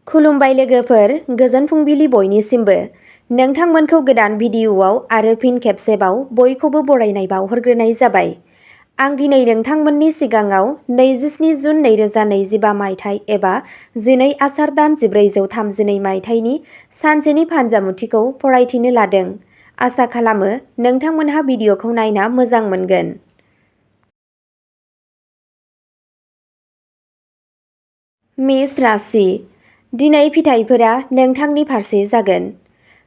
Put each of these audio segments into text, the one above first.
खुलुमबाय लोगोफोर, गोजोन फुंबिलि बयनिसिमबो। नोंथांमोनखौ गोदान भिडिअ'आव आरो फिन खेबसेबाव बयखौबो बरायनाय बावहरग्रोनाय जाबाय। आं दिनै नोंथांमोननि सिगाङाव 27 जुन 2025 मायथाइ एबा 12 आसार दान 1432 मायथाइनि सानसेनि फान्जामुथिखौ फरायथिनो लादों। आसा खालामो नोंथांमोनहा भिडिअ'खौ नायना मोजां मोनगोन। मेष राशि। दिनै फिथाइफोरा नोंथांनि फारसे जागोन।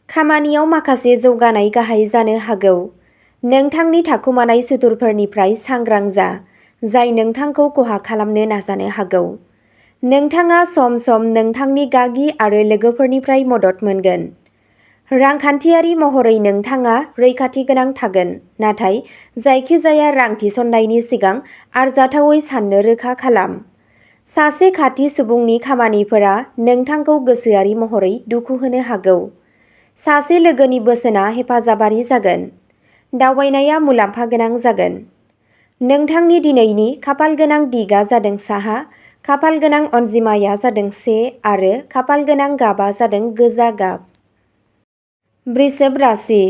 खामानियाव माखासे जौगानाय गाहाय जानो हागौ। नोंथांनि थाखुमानाय सुथुरफोरनिफ्राय सांग्रां जा, जाय नोंथांखौ खहा खालामनो नाजानो हागौ। नोंथाङा सम सम नोंथांनि गागि आरो लोगोफोरनिफ्राय मदद मोनगोन। रांखान्थियारि महरै नोंथाङा रैखाथि गोनां थागोन, नाथाय जायखिजाया रां थिसननायनि सिगां आरजाथावै साननो रोखा खालाम। सासे खाथि सुबुंनि खामानिफोरा नोंथांखौ गोसोआरि महरै दुखु होनो हागौ। सासे लोगोनि बोसोनआ हेफाजाबारि जागोन। दावबायनाया मुलाम्फा गोनां जागोन। नोंथांनि दिनैनि खाफालगोनां दिगआ जादों साहा, खाफालगोनां अनजिमाया जादों 1 आरो खाफालगोनां गाबआ जादों गोजा गाब। वृषभ राशि।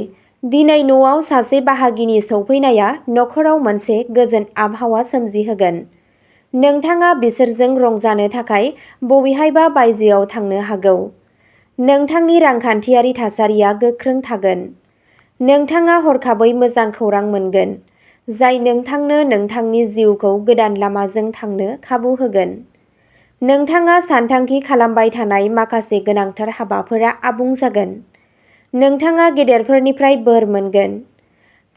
दिनै न'आव सासे बाहागिनि सौफैनाया नखराव मोनसे गोजोन आबहावा सोमजिहोगोन। नोंथाङा बिसोरजों रंजानो थाखाय बबेहायबा बायजोआव थांनो हागौ। नोंथांनि रांखान्थियारि थासारिया गोख्रों थागोन। नोंथाङा हरखाबै मोजां खौरां मोनगोन, जाय नोंथांनो नोंथांनि जिउखौ गोदान लामाजों थांनो खाबु होगोन। नोंथाङा सानथांखि खालामबाय थानाय माखासे गोनांथार हाबाफोरा आबुं जागोन। नोंथाङा गेदेरफोरनिफ्राय बोर मोनगोन।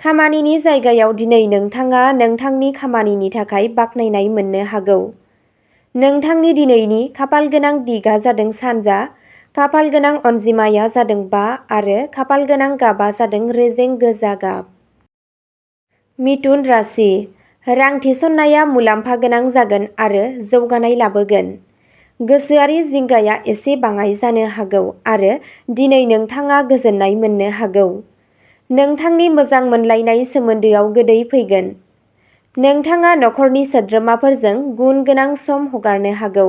खामानिनि जायगायाव दिनै नोंथाङा नोंथांनि खामानिनि थाखाय बाख्नायनाय मोननो हागौ। नोंथांनि दिनैनि खाफालगोनां दिगआ जादों सानजा, खाफालगोनां अनजिमाया जादों 5 आरो खाफालगोनां गाबआ जादों रेजें गोजा गाब। मिथुन राशि। रां थिसननाया मुलाम्फा गोनां जागोन आरो जौगानाय लाबोगोन। गोसोआरि जिंगाया एसे बाङाइ जानो हागौ आरो दिनै नोंथाङा गोजोननाय मोननो हागौ। नोंथांनि मोजां मोनलायनाय सोमोन्दोआव गोदै फैगोन। नोंथाङा नखरनि सोद्रोमाफोरजों गुन गोनां सम हगारनो हागौ।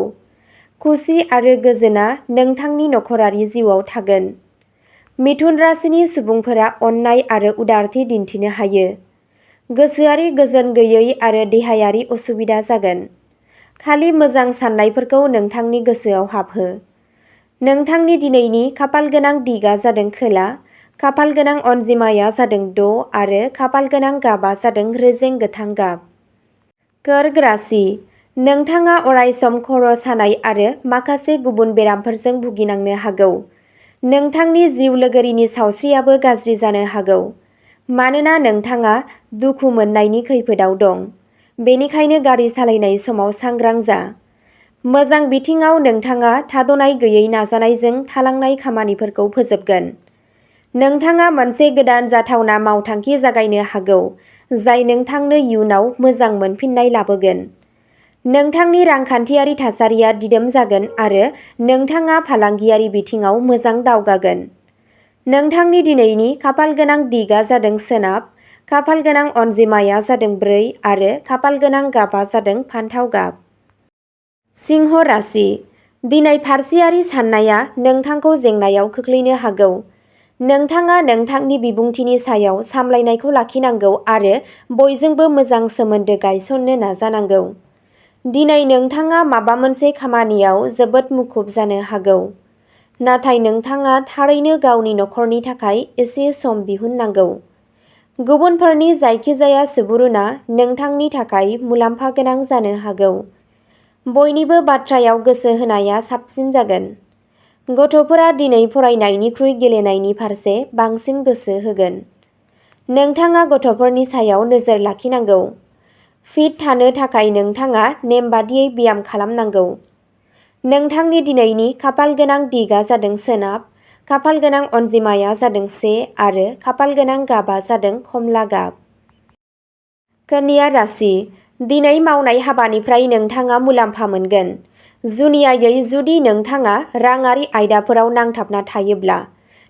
खुसि आरो गोजोनआ नोंथांनि नखरारि जिउआव थागोन। मिथुन राशिनि सुबुंफोरा अननाय आरो उदारथि दिन्थिनो हायो। गोसोआरि गोजोन गैयै आरो देहायारि उसुबिदा जागोन। खालि मोजां साननायफोरखौ नोंथांनि गोसोआव हाबहो। नोंथांनि दिनैनि खाफालगोनां दिगआ जादों खोला, खाफालगोनां अनजिमाया जादों 6 आरो खाफालगोनां गाबआ जादों रेजें गोथां गाब। कर्क राशि। नोंथाङा अरायसम खर' सानाय आरो माखासे गुबुन बेरामफोरजों भुगिनांनो हागौ। नोंथांनि जिउ लोगोरिनि सावस्रियाबो गाज्रि जानो हागौ, मानोना नोंथाङा दुखु मोननायनि खैफोदआव दं। बेनिखायनो गारि सालायनाय समाव सांग्रां जा। मोजां बिथिङाव नोंथाङा थाद'नाय गैयै नाजानायजों थालांनाय खामानिफोरखौ फोजोबगोन। नोंथाङा मोनसे गोदान जाथावना मावथांखि जागायनो हागौ, जाय नोंथांनो इयुनाव मोजां मोनफिननाय लाबोगोन। नोंथांनि रांखान्थियारि थासारिया दिदोम जागोन आरो नोंथाङा फालांगियारि बिथिङाव मोजां दावगागोन। नोंथांनि दिनैनि खाफालगोनां दिगआ जादों सोनाब, खाफालगोनां अनजिमाया जादों 4 आरो खाफालगोनां गाबआ जादों फान्थाव गाब। सिंह राशि। दिनै फारसेयारि साननाया नोंथांखौ जेंनायाव खोख्लैनो हागौ। नोंथाङा नोंथांनि बिबुंथिनि सायाव सामलायनायखौ लाखिनांगौ आरो बयजोंबो मोजां सोमोन्दो गायसननो नाजानांगौ। दिनै नोंथाङा माबा मोनसे खामानियाव जोबोद मुखुब जानो हागौ, नाथाय नोंथाङा थारैनो गावनि नखरनि थाखाय एसे सम दिहुननांगौ। गुबुनफोरनि जायखिजाया सुबुरुनआ नोंथांनि थाखाय मुलाम्फा गोनां जानो हागौ। बयनिबो बाथ्रायाव गोसो होनाया साबसिन जागोन। गथ'फोरा दिनै फरायनायनिख्रुइ गेलेनायनि फारसे बांसिन गोसो होगोन। नोंथाङा गथ'फोरनि सायाव नोजोर लाखिनांगौ। फिट थानो थाखाय नोंथाङा नेमबादियै ब्याम खालामनांगौ। नोंथांनि दिनैनि खाफालगोनां दिगआ जादों सोनाब, खाफालगोनां अनजिमाया जादों 1 आरो खाफालगोनां गाबआ जादों खमला गाब। कन्या राशि। दिनै मावनाय हाबानिफ्राय नोंथाङा मुलाम्फा मोनगोन। जुनियायै जुदि नोंथाङा राङारि आयदाफोराव नांथाबना थायोब्ला,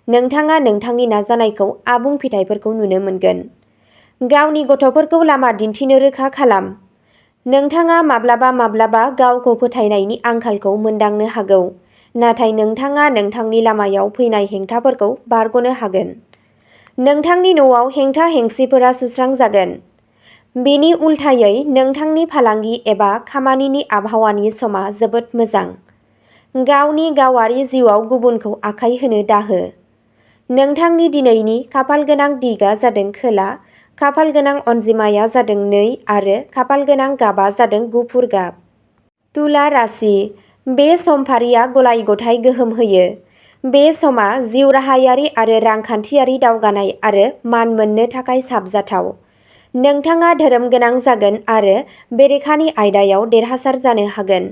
नोंथाङा नोंथांनि नाजानायखौ आबुं फिथायफोरखौ नुनो मोनगोन। गावनि गथ'फोरखौ लामा दिन्थिनो रोखा खालाम। नोंथाङा माब्लाबा माब्लाबा गावखौ फोथायनायनि आंखालखौ मोनदांनो हागौ, नाथाय नोंथाङा नोंथांनि लामायाव फैनाय हेंथाफोरखौ बारग'नो हागोन। नोंथांनि न'आव हेंथा-हेंसिफोरा सुस्रांजागोन। बेनि उल्थायै नोंथांनि फालांगि एबा खामानिनि आबहावानि समा जोबोद मोजां। गावनि गावारि जिउआव गुबुनखौ आखाय होनो दाहो। नोंथांनि दिनैनि खाफालगोनां दिगआ जादों खोला, खाफालगोनां अनजिमाया जादों 2 आरो खाफालगोनां गाबआ जादों गुफुर गाब। तुला राशि, बे समफारिया गलाय-गथाय गोहोम होयो। बे समा जिउराहायारि आरो रांखान्थियारि दावगानाय आरो मान मोननो थाखाय साबजाथाव। नोंथाङा धोरोम गोनां जागोन आरो बेरेखानि आयदायाव देरहासार जानो हागोन।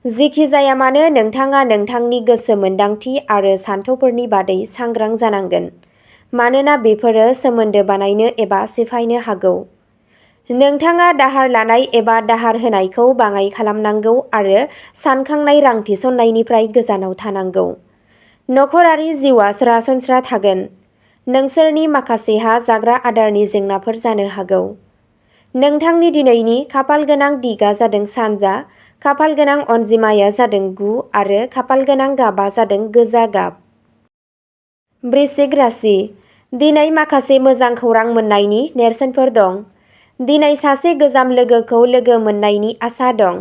जेखि जाया मानो नोंथाङा नोंथांनि गोसो मोन्दांथि आरो सानथौफोरनि बादै सांग्रां जानांगोन, मानोना बेफोरो सोमोन्दो बानायनो एबा सिफायनो हागौ। नोंथाङा दाहार लानाय एबा दाहार होनायखौ बाङाइ खालामनांगौ आरो सानखांनाय रां थिसननायनिफ्राय गोजानाव थानांगौ। नखरारि जिउआ सरासनस्रा थागोन। नोंसोरनि माखासेहा जाग्रा आदारनि जेंनाफोर जानो हागौ। नोंथांनि दिनैनि खाफालगोनां दिगआ जादों सानजा, खाफालगोनां अनजिमाया जादों 9 आरो खाफालगोनां गाबआ जादों गोजा गाब। वृश्चिक राशि, दिनै माखासे मोजां खौरां मोन्नायनि नेरसोनफोर दं। दिनै सासे गोजाम लोगोखौ लोगो मोन्नायनि आसा दं,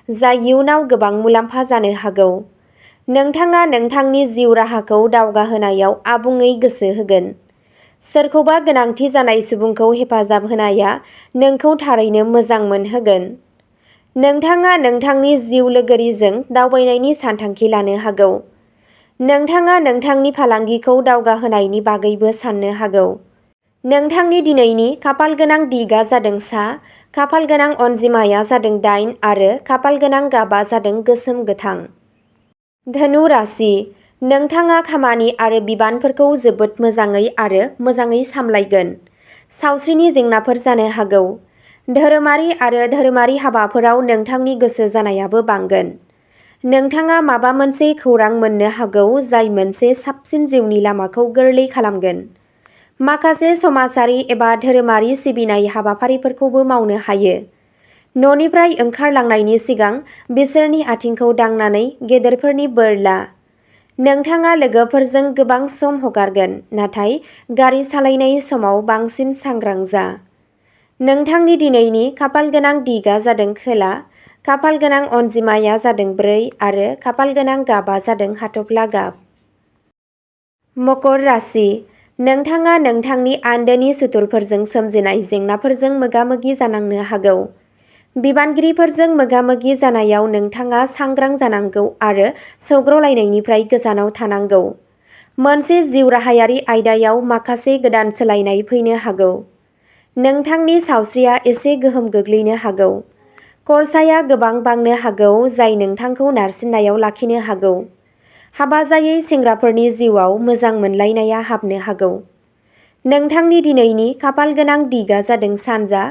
जाय इयुनाव गोबां मुलाम्फा जानो हागौ। नोंथाङा नोंथांनि जिउ राहाखौ दावगाहोनायाव आबुङै गोसो होगोन। सोरखौबा गोनांथि जानाय सुबुंखौ हेफाजाब होनाया नोंखौ थारैनो मोजां मोनहोगोन। नोंथाङा नोंथांनि जिउ लोगोरिजों दावबायनायनि सानथांखि लानो हागौ। नोंथाङा नोंथांनि फालांगिखौ दावगाहोनायनि बागैबो साननो हागौ। नोंथांनि दिनैनि खाफालगोनां दिगआ जादों सा, खाफालगोनां अनजिमाया जादों 8 आरो खाफालगोनां गाबआ जादों गोसोम गोथां। धनु राशि, नोंथाङा खामानि आरो बिबानफोरखौ जोबोद मोजाङै आरो मोजाङै सामलायगोन। सावस्रिनि जेंनाफोर जानो हागौ। धोरोमारि आरो धोरोमारि हाबाफोराव नोंथांनि गोसो जानायाबो बांगोन। नोंथाङा माबा मोनसे खौरां मोननो हागौ जाय मोनसे साबसिन जिउनि लामाखौ गोरलै खालामगोन। माखासे समाजारि एबा धोरोमारि सिबिनाय हाबाफारिफोरखौबो मावनो हायो। न'निफ्राय ओंखारलांनायनि सिगां बिसोरनि आथिंखौ दांनानै गेदेरफोरनि बोर ला। नोंथाङा लोगोफोरजों गोबां सम हगारगोन, नाथाय गारि सालायनाय समाव बांसिन सांग्रां जा। नोंथांनि दिनैनि खाफालगोनां दिगआ जादों खोला, खाफालगोनां अनजिमाया जादों 4 आरो खाफालगोनां गाबआ जादों हाथफ्ला गाब। मकर राशि, नोंथाङा नोंथांनि आन्दोनि सुथुरफोरजों सोमजिनाय जेंनाफोरजों मोगा-मोगि जानांनो हागौ। बिबानगिरिफोरजों मोगा-मोगि जानायाव नोंथाङा सांग्रां जानांगौ आरो सौग्रावलायनायनिफ्राय गोजानाव थानांगौ। मोनसे जिउराहायारि आयदायाव माखासे गोदान सोलायनाय फैनो हागौ। नोंथांनि सावस्रिया एसे गोहोम गोग्लैनो हागौ। खरसाया गोबां बांनो हागौ जाय नोंथांखौ नारसिननायाव लाखिनो हागौ। हाबा जायै सेंग्राफोरनि जिउआव मोजां मोनलायनाया हाबनो हागौ। नोंथांनि दिनैनि खाफालगोनां दिगआ जादों सानजा,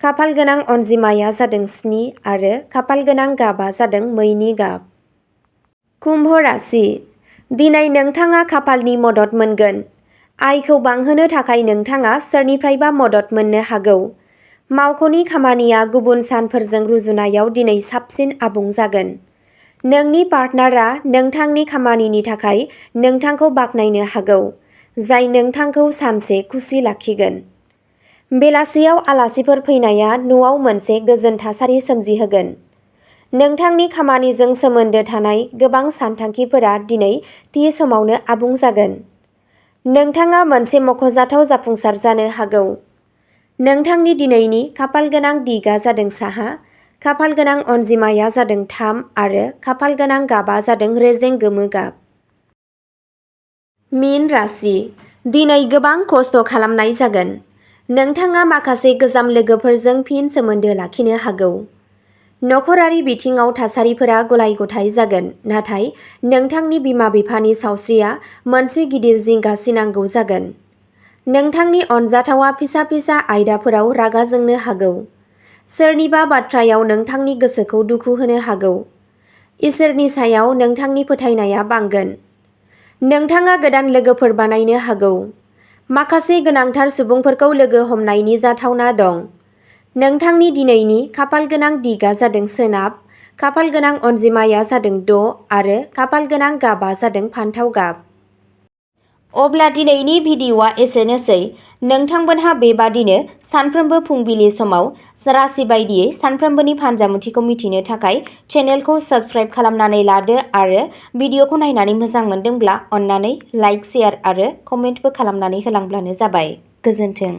खाफालगोनां अनजिमाया जादों 7 आरो खाफालगोनां गाबआ जादों मैनि गाब। कुम्भ राशि, दिनै नोंथाङा खाफालनि मदद मोनगोन। आयखौ बांहोनो थाखाय नोंथाङा सोरनिफ्रायबा मदद मोननो हागौ। मावख'नि खामानिया गुबुन सानफोरजों रुजुनायाव दिनै साबसिन आबुं जागोन। नोंनि पार्टनारआ नोंथांनि खामानिनि थाखाय नोंथांखौ बाख्नायनो हागौ, जाय नोंथांखौ सानसे खुसि लाखिगोन। बेलासियाव आलासिफोर फैनाया न'आव मोनसे गोजोन थासारि सोमजिहोगोन। नोंथांनि खामानिजों सोमोन्दो थानाय गोबां सानथांखिफोरा दिनै थि समावनो आबुं जागोन। नोंथाङा मोनसे मख'जाथाव जाफुंसार जानो हागौ। नोंथांनि दिनैनि खाफालगोनां दिगआ जादों साहा, खाफालगोनां अनजिमाया जादों 3 आरो खाफालगोनां गाबआ जादों रेजें गोमो गाब। मीन राशि, दिनै गोबां खस्थ' खालामनाय जागोन। नोंथाङा माखासे गोजाम लोगोफोरजों फिन सोमोन्दो लाखिनो हागौ। नखरारि बिथिङाव थासारिफोरा गलाय-गथाय जागोन, नाथाय नोंथांनि बिमा-बिफानि सावस्रिया मोनसे गिदिर जिंगा सिनांगौ जागोन। नोंथांनि अनजाथावआ फिसा-फिसा आयदाफोराव रागा जोंनो हागौ। सोरनिबा बाथ्रायाव नोंथांनि गोसोखौ दुखु होनो हागौ। इसोरनि सायाव नोंथांनि फोथायनाया बांगोन। नोंथाङा गोदान लोगोफोर बानायनो हागौ। माखासे गोनांथार सुबुंफोरखौ लोगो हमनायनि जाथावना दं। नोंथांनि दिनैनि खाफालगोनां दिगआ जादों सोनाब, खाफाल गोनां अनजिमाया जादों 6 आरो खाफाल गोनां गाबा जादों फान्थाव गाब। अब्ला दिनैनि भिडिअ'आ एसेनोसै। नोंथांमोनहा बेबादिनो सानफ्रोमबो फुंबिलि समाव राशि बायदियै सानफ्रोमबोनि फानजामुथिखौ मिथिनो थाखाय चेनेलखौ साबस्क्राइब खालामनानै लादो आरो भिडिअ'खौ नायनानै मोजां मोनदोंब्ला अन्नानै लाइक, शेयार आरो कमेन्टबो खालामनानै होलांब्लानो जाबाय। गोजोन्थों।